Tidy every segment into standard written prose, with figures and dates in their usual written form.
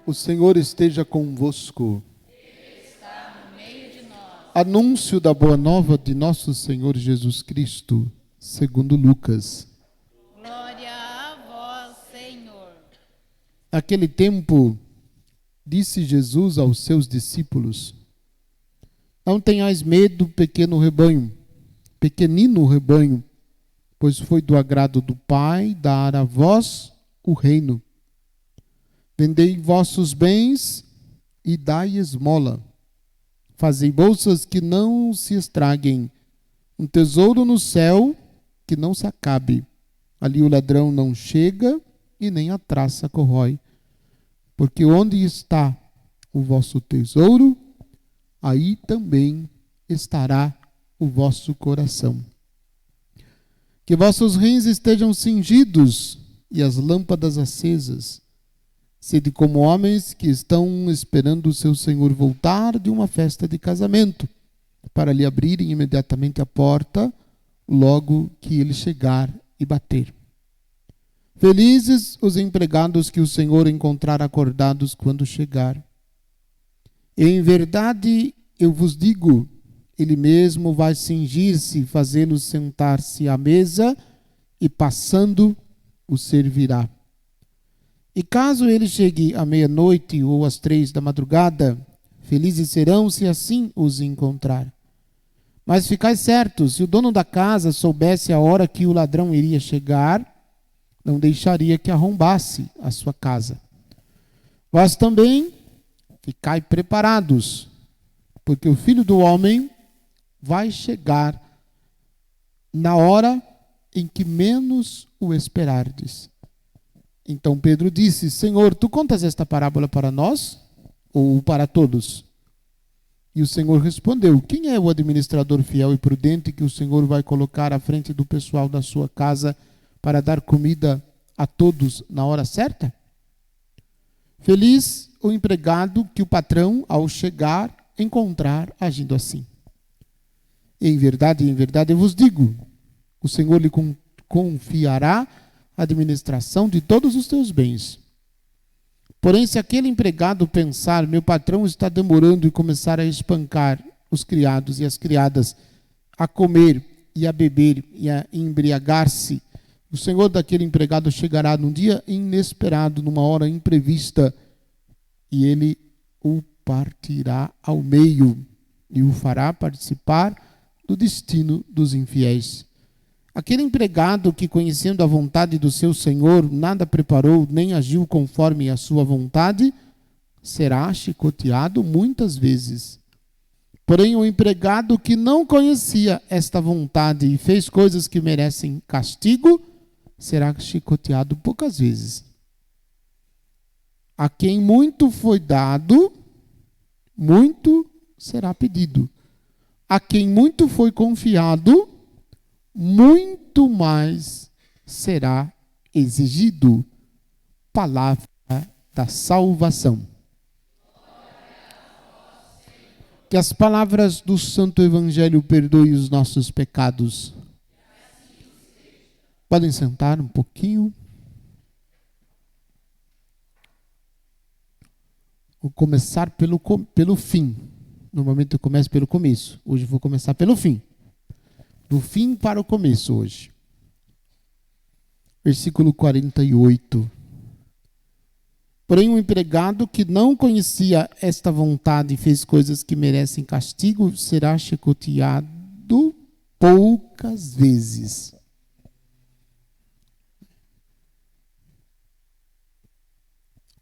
O Senhor esteja convosco. Ele está no meio de nós. Anúncio da boa nova de nosso Senhor Jesus Cristo, segundo Lucas. Glória a vós, Senhor. Naquele tempo, disse Jesus aos seus discípulos: Não tenhais medo, pequenino rebanho, pois foi do agrado do Pai dar a vós o reino. Vendei vossos bens e dai esmola. Fazei bolsas que não se estraguem, um tesouro no céu que não se acabe. Ali o ladrão não chega e nem a traça corrói. Porque onde está o vosso tesouro, aí também estará o vosso coração. Que vossos rins estejam cingidos e as lâmpadas acesas. Sede como homens que estão esperando o seu Senhor voltar de uma festa de casamento, para lhe abrirem imediatamente a porta, logo que ele chegar e bater. Felizes os empregados que o Senhor encontrar acordados quando chegar. E em verdade eu vos digo, ele mesmo vai cingir-se, fazê-los sentar-se à mesa e passando os servirá. E caso ele chegue à meia-noite ou às 3 da madrugada, felizes serão se assim os encontrar. Mas ficais certos, se o dono da casa soubesse a hora que o ladrão iria chegar, não deixaria que arrombasse a sua casa. Vós também ficai preparados, porque o Filho do Homem vai chegar na hora em que menos o esperardes. Então Pedro disse: Senhor, tu contas esta parábola para nós ou para todos? E o Senhor respondeu: Quem é o administrador fiel e prudente que o Senhor vai colocar à frente do pessoal da sua casa para dar comida a todos na hora certa? Feliz o empregado que o patrão, ao chegar, encontrar agindo assim. Em verdade, eu vos digo, o Senhor lhe confiará a administração de todos os teus bens. Porém, se aquele empregado pensar, meu patrão está demorando, e começar a espancar os criados e as criadas, a comer e a beber e a embriagar-se, o senhor daquele empregado chegará num dia inesperado, numa hora imprevista, e ele o partirá ao meio e o fará participar do destino dos infiéis. Aquele empregado que, conhecendo a vontade do seu senhor, nada preparou nem agiu conforme a sua vontade, será chicoteado muitas vezes. Porém, o empregado que não conhecia esta vontade e fez coisas que merecem castigo, será chicoteado poucas vezes. A quem muito foi dado, muito será pedido. A quem muito foi confiado, muito mais será exigido. Palavra da salvação. Que as palavras do Santo Evangelho perdoem os nossos pecados. Podem sentar um pouquinho. Vou começar pelo fim. Normalmente eu começo pelo começo. Hoje eu vou começar pelo fim. Do fim para o começo hoje. Versículo 48. Porém, um empregado que não conhecia esta vontade e fez coisas que merecem castigo, será chicoteado poucas vezes.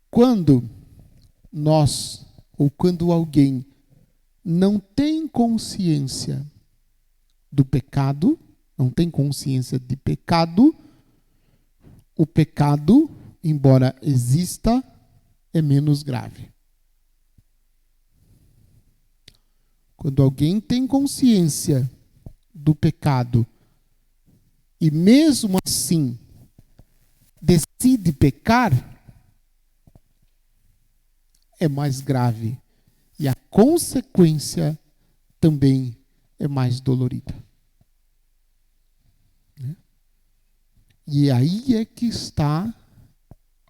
Quando nós, ou quando alguém não tem consciência do pecado, não tem consciência de pecado, o pecado, embora exista, é menos grave. Quando alguém tem consciência do pecado e mesmo assim decide pecar, é mais grave. E a consequência também é mais dolorida. E aí é que está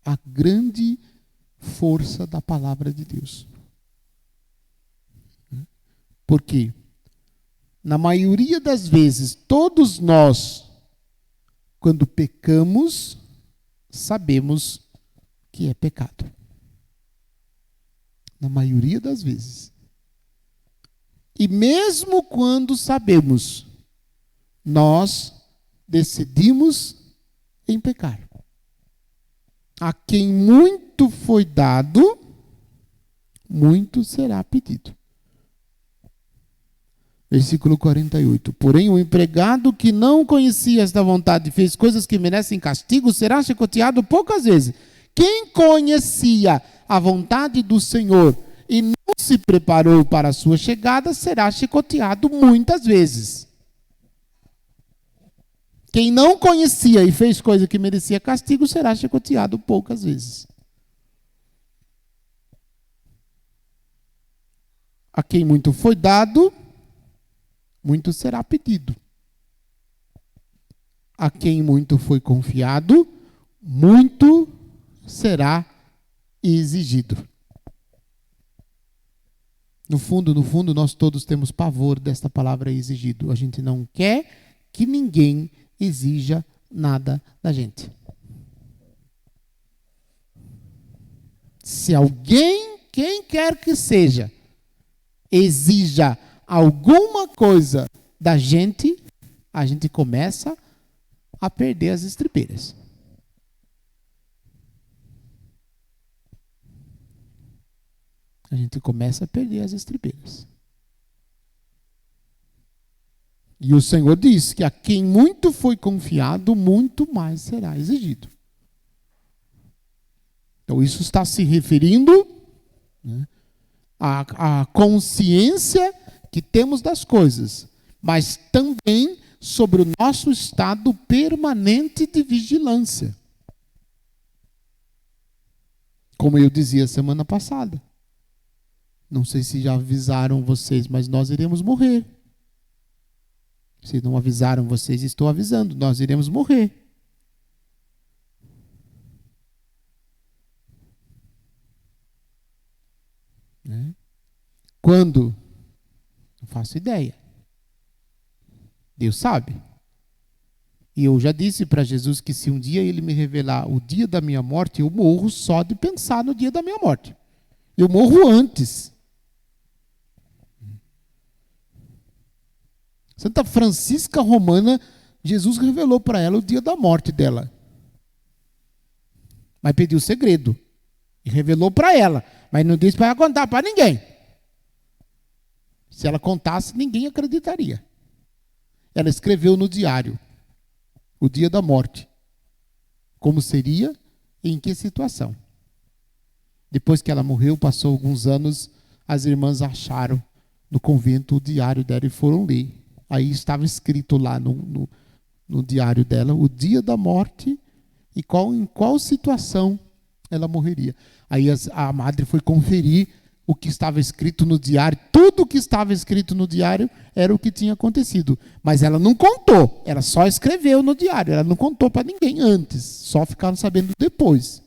a grande força da palavra de Deus. Por quê? Na maioria das vezes, todos nós, quando pecamos, sabemos que é pecado. Na maioria das vezes. E mesmo quando sabemos, nós decidimos em pecar. A quem muito foi dado, muito será pedido. Versículo 48. Porém, o empregado que não conhecia esta vontade e fez coisas que merecem castigo, será chicoteado poucas vezes. Quem conhecia a vontade do Senhor e não se preparou para a sua chegada, será chicoteado muitas vezes. Quem não conhecia e fez coisa que merecia castigo, será chicoteado poucas vezes. A quem muito foi dado, muito será pedido. A quem muito foi confiado, muito será exigido. No fundo, nós todos temos pavor desta palavra exigido. A gente não quer que ninguém exija nada da gente. Se alguém, quem quer que seja, exija alguma coisa da gente, a gente começa a perder as estribeiras. A gente começa a perder as estribeiras. E o Senhor diz que a quem muito foi confiado, muito mais será exigido. Então isso está se referindo, né, à consciência que temos das coisas, mas também sobre o nosso estado permanente de vigilância. Como eu dizia semana passada. Não sei se já avisaram vocês, mas nós iremos morrer. Se não avisaram vocês, estou avisando, nós iremos morrer. Né? Quando? Não faço ideia. Deus sabe. E eu já disse para Jesus que se um dia Ele me revelar o dia da minha morte, eu morro só de pensar no dia da minha morte. Eu morro antes. Santa Francisca Romana, Jesus revelou para ela o dia da morte dela. Mas pediu segredo. E revelou para ela. Mas não disse para ela contar para ninguém. Se ela contasse, ninguém acreditaria. Ela escreveu no diário o dia da morte. Como seria e em que situação. Depois que ela morreu, passou alguns anos, as irmãs acharam no convento o diário dela e foram ler. Aí estava escrito lá no diário dela o dia da morte e em qual situação ela morreria. Aí a madre foi conferir o que estava escrito no diário. Tudo o que estava escrito no diário era o que tinha acontecido. Mas ela não contou, ela só escreveu no diário. Ela não contou para ninguém antes, só ficaram sabendo depois.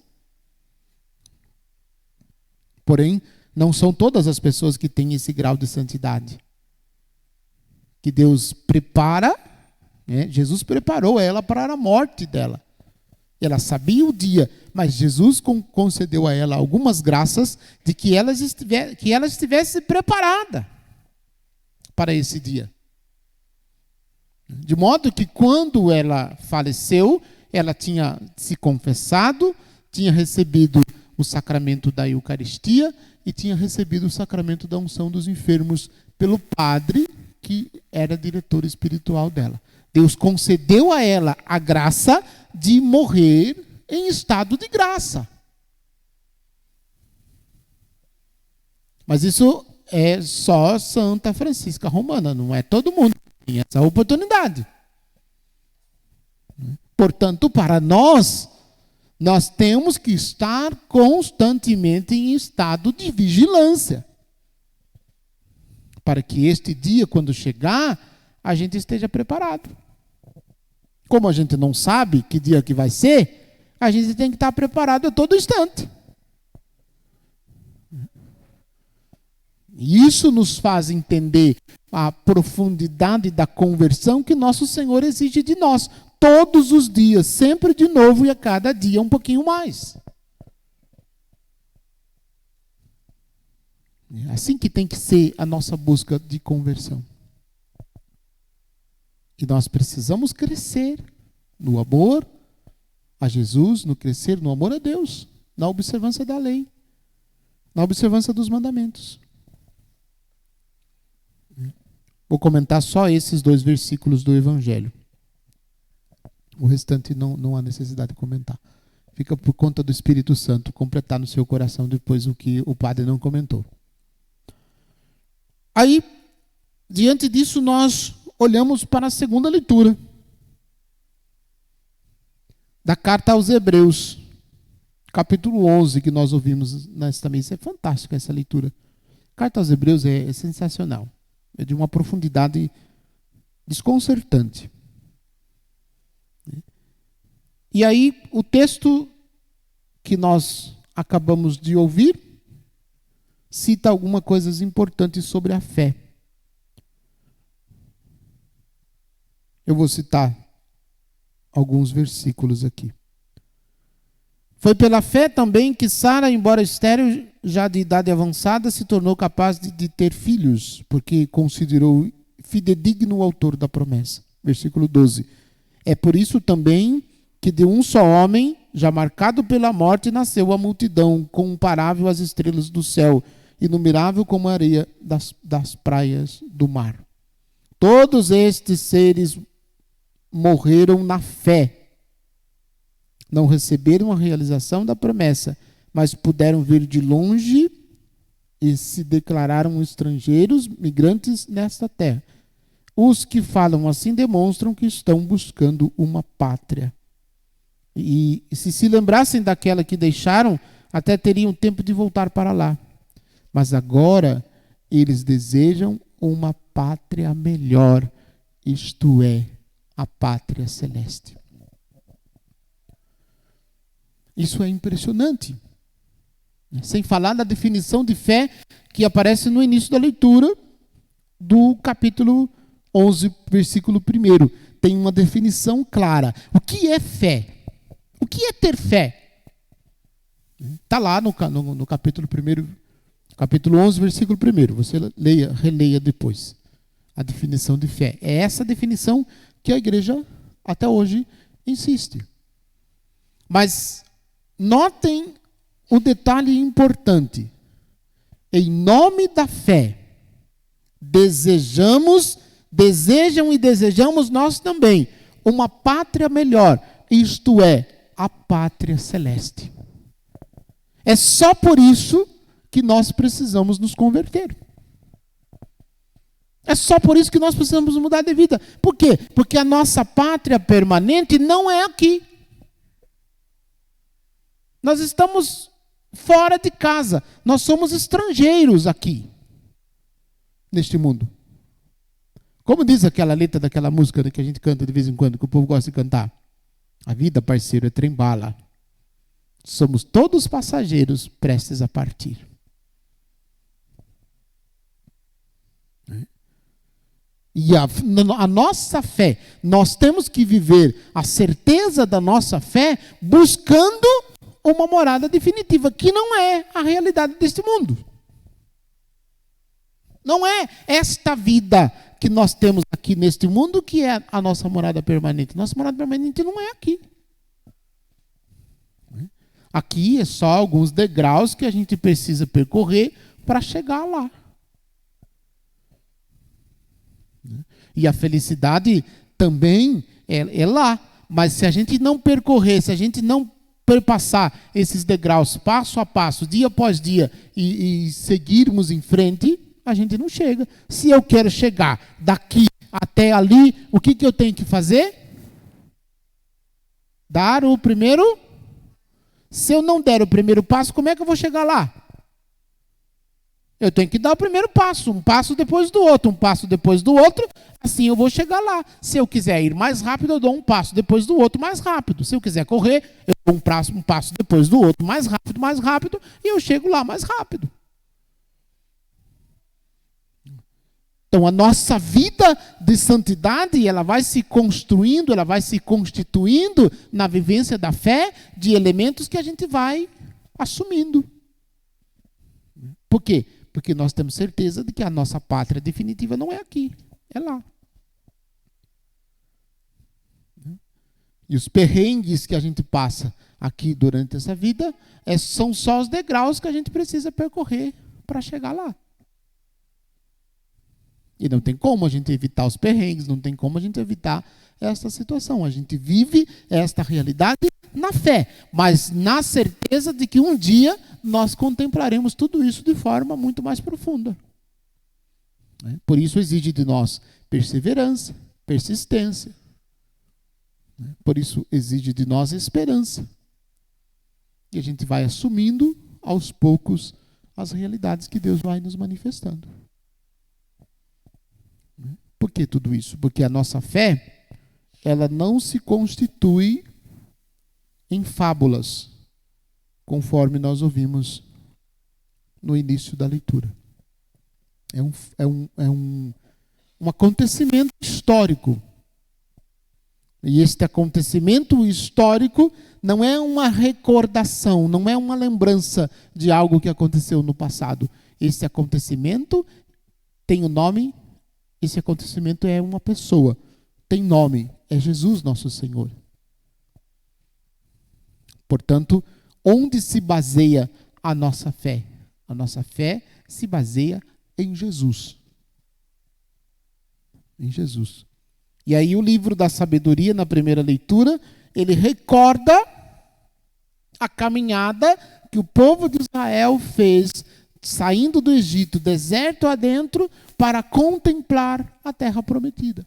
Porém, não são todas as pessoas que têm esse grau de santidade. Que Deus prepara, né? Jesus preparou ela para a morte dela. Ela sabia o dia, mas Jesus concedeu a ela algumas graças de que ela estivesse preparada para esse dia. De modo que quando ela faleceu, ela tinha se confessado, tinha recebido o sacramento da Eucaristia e tinha recebido o sacramento da unção dos enfermos pelo padre que era diretor espiritual dela. Deus concedeu a ela a graça de morrer em estado de graça. Mas isso é só Santa Francisca Romana, não é todo mundo que tem essa oportunidade. Portanto, para nós temos que estar constantemente em estado de vigilância. Para que este dia, quando chegar, a gente esteja preparado. Como a gente não sabe que dia que vai ser, a gente tem que estar preparado a todo instante. E isso nos faz entender a profundidade da conversão que nosso Senhor exige de nós, todos os dias, sempre de novo e a cada dia um pouquinho mais. É assim que tem que ser a nossa busca de conversão. E nós precisamos crescer no amor a Jesus, no crescer no amor a Deus, na observância da lei, na observância dos mandamentos. Vou comentar só esses 2 versículos do Evangelho. O restante não há necessidade de comentar. Fica por conta do Espírito Santo completar no seu coração depois o que o padre não comentou. Aí, diante disso, nós olhamos para a segunda leitura da carta aos Hebreus, capítulo 11, que nós ouvimos nesta missa. É fantástica essa leitura. A carta aos Hebreus é sensacional. É de uma profundidade desconcertante. E aí, o texto que nós acabamos de ouvir cita algumas coisas importantes sobre a fé. Eu vou citar alguns versículos aqui. Foi pela fé também que Sara, embora estéril, já de idade avançada, se tornou capaz de ter filhos, porque considerou fidedigno o autor da promessa. Versículo 12. É por isso também que de um só homem, já marcado pela morte, nasceu a multidão, comparável às estrelas do céu, inumerável como a areia das praias do mar. Todos estes seres morreram na fé. Não receberam a realização da promessa, mas puderam vir de longe e se declararam estrangeiros, migrantes nesta terra. Os que falam assim demonstram que estão buscando uma pátria. E se lembrassem daquela que deixaram, até teriam tempo de voltar para lá. Mas agora eles desejam uma pátria melhor, isto é, a pátria celeste. Isso é impressionante. Sem falar na definição de fé que aparece no início da leitura do capítulo 11, versículo 1. Tem uma definição clara. O que é fé? O que é ter fé? Está lá no capítulo 1, capítulo 11, versículo 1. Você releia depois a definição de fé. É essa definição que a igreja até hoje insiste. Mas notem o detalhe importante. Em nome da fé, desejam e desejamos nós também uma pátria melhor, isto é, a pátria celeste. É só por isso que nós precisamos nos converter. É só por isso que nós precisamos mudar de vida. Por quê? Porque a nossa pátria permanente não é aqui. Nós estamos fora de casa. Nós somos estrangeiros aqui, neste mundo. Como diz aquela letra daquela música que a gente canta de vez em quando, que o povo gosta de cantar. A vida, parceiro, é trem-bala. Somos todos passageiros prestes a partir. E a nossa fé, nós temos que viver a certeza da nossa fé buscando uma morada definitiva, que não é a realidade deste mundo. Não é esta vida que nós temos aqui neste mundo que é a nossa morada permanente. Nossa morada permanente não é aqui. Aqui é só alguns degraus que a gente precisa percorrer para chegar lá. E a felicidade também é lá. Mas se a gente não percorrer, se a gente não perpassar esses degraus passo a passo, dia após dia, e seguirmos em frente, a gente não chega. Se eu quero chegar daqui até ali, o que eu tenho que fazer? Dar o primeiro. Se eu não der o primeiro passo, como é que eu vou chegar lá? Eu tenho que dar o primeiro passo, um passo depois do outro, um passo depois do outro, assim eu vou chegar lá. Se eu quiser ir mais rápido, eu dou um passo depois do outro mais rápido. Se eu quiser correr, eu dou um passo depois do outro mais rápido, e eu chego lá mais rápido. Então, a nossa vida de santidade, ela vai se construindo, ela vai se constituindo na vivência da fé de elementos que a gente vai assumindo. Por quê? Porque nós temos certeza de que a nossa pátria definitiva não é aqui, é lá. E os perrengues que a gente passa aqui durante essa vida são só os degraus que a gente precisa percorrer para chegar lá. E não tem como a gente evitar os perrengues, não tem como a gente evitar essa situação. A gente vive esta realidade na fé, mas na certeza de que um dia nós contemplaremos tudo isso de forma muito mais profunda. Por isso exige de nós perseverança, persistência. Por isso exige de nós esperança. E a gente vai assumindo aos poucos as realidades que Deus vai nos manifestando. Por que tudo isso? Porque a nossa fé, ela não se constitui em fábulas, conforme nós ouvimos no início da leitura. É um acontecimento histórico. E este acontecimento histórico não é uma recordação, não é uma lembrança de algo que aconteceu no passado. Esse acontecimento tem o nome, esse acontecimento é uma pessoa, tem nome, é Jesus nosso Senhor. Portanto, onde se baseia a nossa fé? A nossa fé se baseia em Jesus. Em Jesus. E aí o livro da sabedoria, na primeira leitura, ele recorda a caminhada que o povo de Israel fez, saindo do Egito, deserto adentro, para contemplar a terra prometida.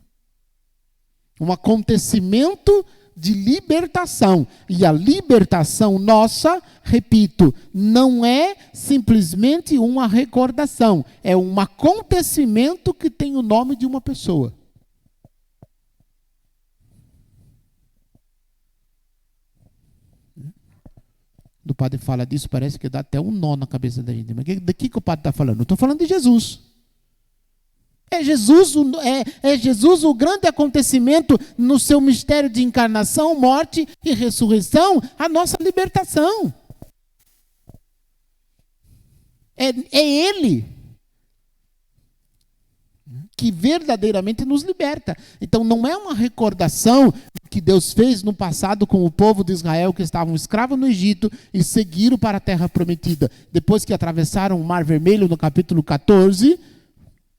Um acontecimento de libertação. E a libertação nossa, repito, não é simplesmente uma recordação. É um acontecimento que tem o nome de uma pessoa. O padre fala disso, parece que dá até um nó na cabeça da gente. Mas de que o padre está falando? Eu estou falando de Jesus. É Jesus o grande acontecimento no seu mistério de encarnação, morte e ressurreição, a nossa libertação. É Ele que verdadeiramente nos liberta. Então não é uma recordação que Deus fez no passado com o povo de Israel que estavam escravos no Egito e seguiram para a terra prometida. Depois que atravessaram o Mar Vermelho, no capítulo 14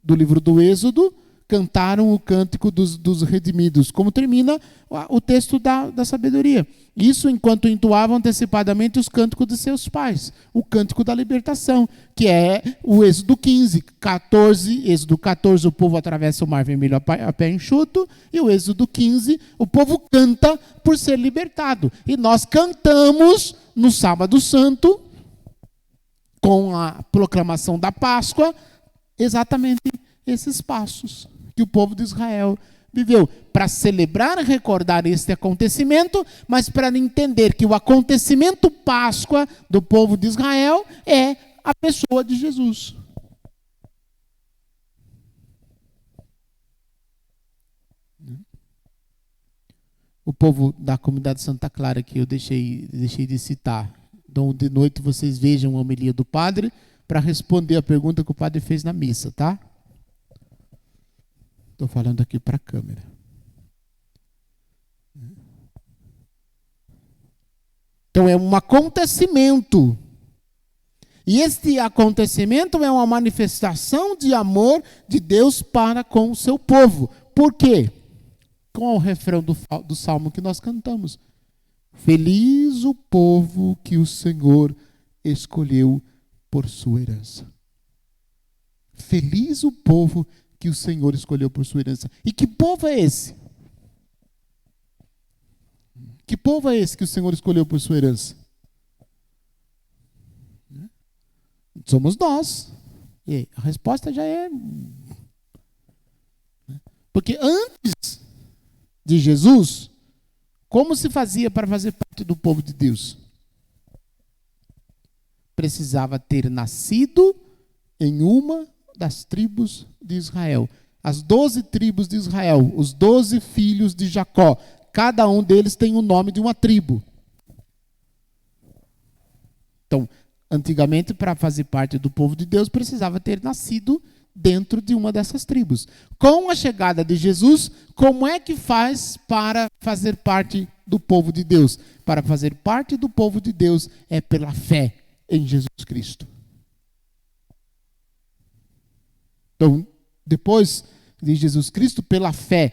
do livro do Êxodo, cantaram o cântico dos redimidos, como termina o texto da sabedoria. Isso enquanto entoavam antecipadamente os cânticos de seus pais, o cântico da libertação, que é o Êxodo 15, 14, Êxodo 14, o povo atravessa o Mar Vermelho a pé enxuto, e o Êxodo 15, o povo canta por ser libertado. E nós cantamos no Sábado Santo, com a proclamação da Páscoa, exatamente esses passos que o povo de Israel viveu, para celebrar e recordar este acontecimento, mas para entender que o acontecimento Páscoa do povo de Israel é a pessoa de Jesus. O povo da comunidade Santa Clara, que eu deixei de citar, então de noite vocês vejam a homilia do padre para responder a pergunta que o padre fez na missa, tá? Estou falando aqui para a câmera. Então é um acontecimento. E este acontecimento é uma manifestação de amor de Deus para com o seu povo. Por quê? Qual é o refrão do salmo que nós cantamos? Feliz o povo que o Senhor escolheu por sua herança. Feliz o povo que o Senhor escolheu por sua herança. E que povo é esse? Que povo é esse que o Senhor escolheu por sua herança? Somos nós. E a resposta já é... Porque antes de Jesus, como se fazia para fazer parte do povo de Deus? Precisava ter nascido em uma das tribos de Israel. As 12 tribos de Israel, os 12 filhos de Jacó. Cada um deles tem o nome de uma tribo. Então, antigamente, para fazer parte do povo de Deus, precisava ter nascido dentro de uma dessas tribos. Com a chegada de Jesus, como é que faz para fazer parte do povo de Deus? Para fazer parte do povo de Deus é pela fé em Jesus Cristo. Então, depois de Jesus Cristo, pela fé,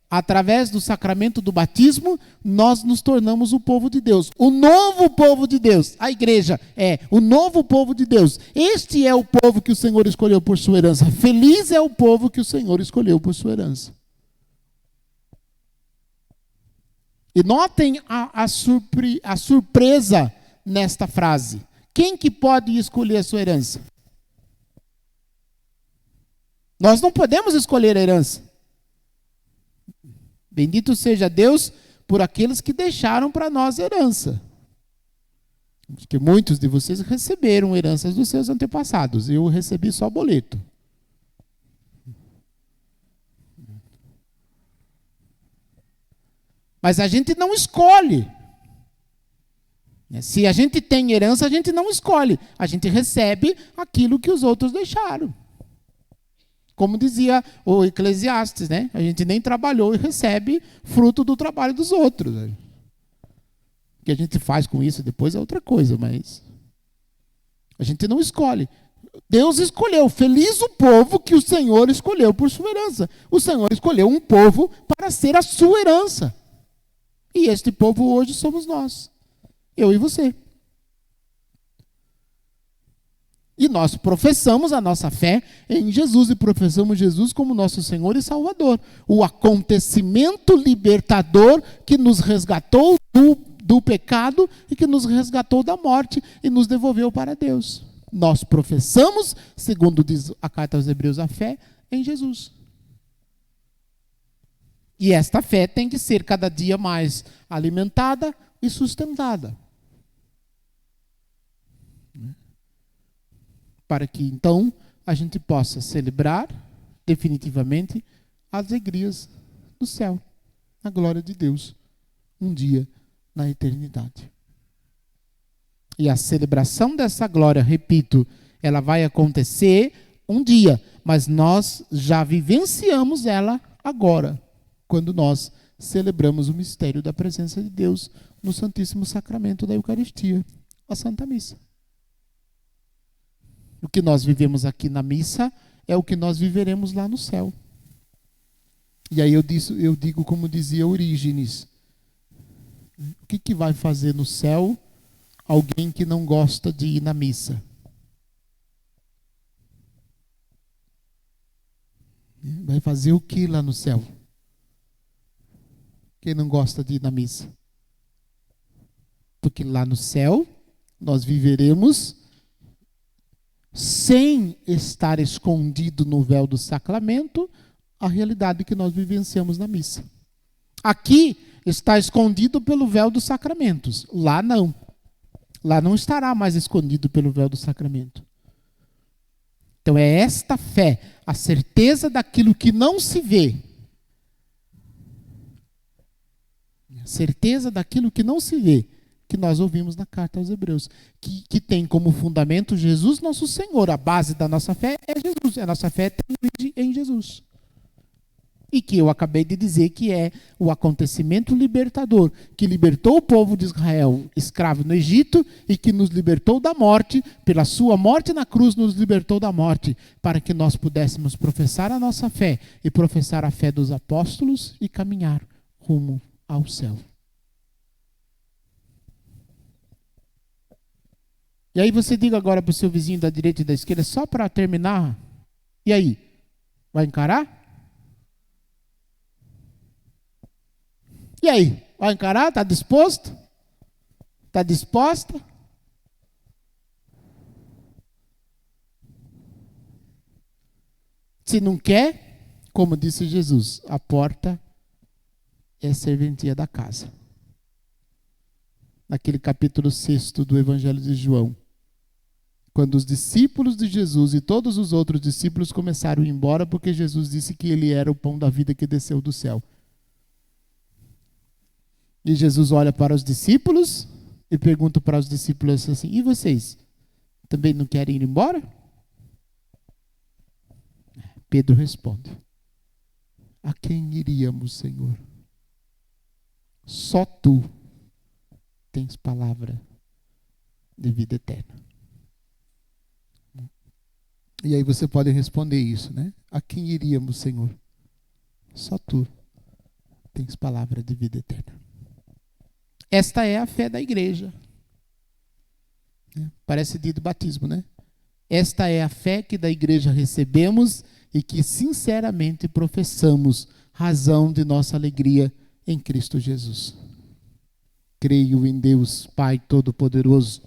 através do sacramento do batismo, nós nos tornamos o povo de Deus. O novo povo de Deus. A igreja é o novo povo de Deus. Este é o povo que o Senhor escolheu por sua herança. Feliz é o povo que o Senhor escolheu por sua herança. E notem a surpresa nesta frase. Quem que pode escolher a sua herança? Nós não podemos escolher a herança. Bendito seja Deus por aqueles que deixaram para nós herança. Porque muitos de vocês receberam heranças dos seus antepassados. Eu recebi só boleto. Mas a gente não escolhe. Se a gente tem herança, a gente não escolhe. A gente recebe aquilo que os outros deixaram. Como dizia o Eclesiastes, né? A gente nem trabalhou e recebe fruto do trabalho dos outros. O que a gente faz com isso depois é outra coisa, mas a gente não escolhe. Deus escolheu. Feliz o povo que o Senhor escolheu por sua herança. O Senhor escolheu um povo para ser a sua herança. E este povo hoje somos nós. Eu e você. E nós professamos a nossa fé em Jesus e professamos Jesus como nosso Senhor e Salvador. O acontecimento libertador que nos resgatou do pecado e que nos resgatou da morte e nos devolveu para Deus. Nós professamos, segundo diz a carta aos Hebreus, a fé em Jesus. E esta fé tem que ser cada dia mais alimentada e sustentada. Para que, então, a gente possa celebrar definitivamente as alegrias do céu, a glória de Deus, um dia na eternidade. E a celebração dessa glória, repito, ela vai acontecer um dia, mas nós já vivenciamos ela agora, quando nós celebramos o mistério da presença de Deus no Santíssimo Sacramento da Eucaristia, a Santa Missa. O que nós vivemos aqui na missa é o que nós viveremos lá no céu. E aí eu digo como dizia Orígenes, o que vai fazer no céu alguém que não gosta de ir na missa? Vai fazer o que lá no céu? Quem não gosta de ir na missa? Porque lá no céu nós viveremos sem estar escondido no véu do sacramento a realidade que nós vivenciamos na missa. Aqui está escondido pelo véu dos sacramentos. Lá não. Lá não estará mais escondido pelo véu do sacramento. Então é esta fé, a certeza daquilo que não se vê. A certeza daquilo que não se vê, que nós ouvimos na carta aos Hebreus, que tem como fundamento Jesus nosso Senhor. A base da nossa fé é Jesus, a nossa fé tem origem em Jesus. E que eu acabei de dizer que é o acontecimento libertador, que libertou o povo de Israel escravo no Egito e que nos libertou da morte, pela sua morte na cruz nos libertou da morte, para que nós pudéssemos professar a nossa fé e professar a fé dos apóstolos e caminhar rumo ao céu. E aí você diga agora para o seu vizinho da direita e da esquerda, só para terminar, e aí? Vai encarar? E aí? Vai encarar? Está disposto? Está disposta? Se não quer, como disse Jesus, a porta é a serventia da casa. Naquele capítulo 6 do Evangelho de João, quando os discípulos de Jesus e todos os outros discípulos começaram a ir embora, porque Jesus disse que ele era o pão da vida que desceu do céu. E Jesus olha para os discípulos e pergunta para os discípulos assim: e vocês? Também não querem ir embora? Pedro responde: a quem iríamos, Senhor? Só tu tens palavra de vida eterna. E aí você pode responder isso, né? A quem iríamos, Senhor? Só tu tens palavra de vida eterna. Esta é a fé da igreja. Parece dia de batismo, né? Esta é a fé que da igreja recebemos e que sinceramente professamos, razão de nossa alegria em Cristo Jesus. Creio em Deus, Pai Todo-Poderoso,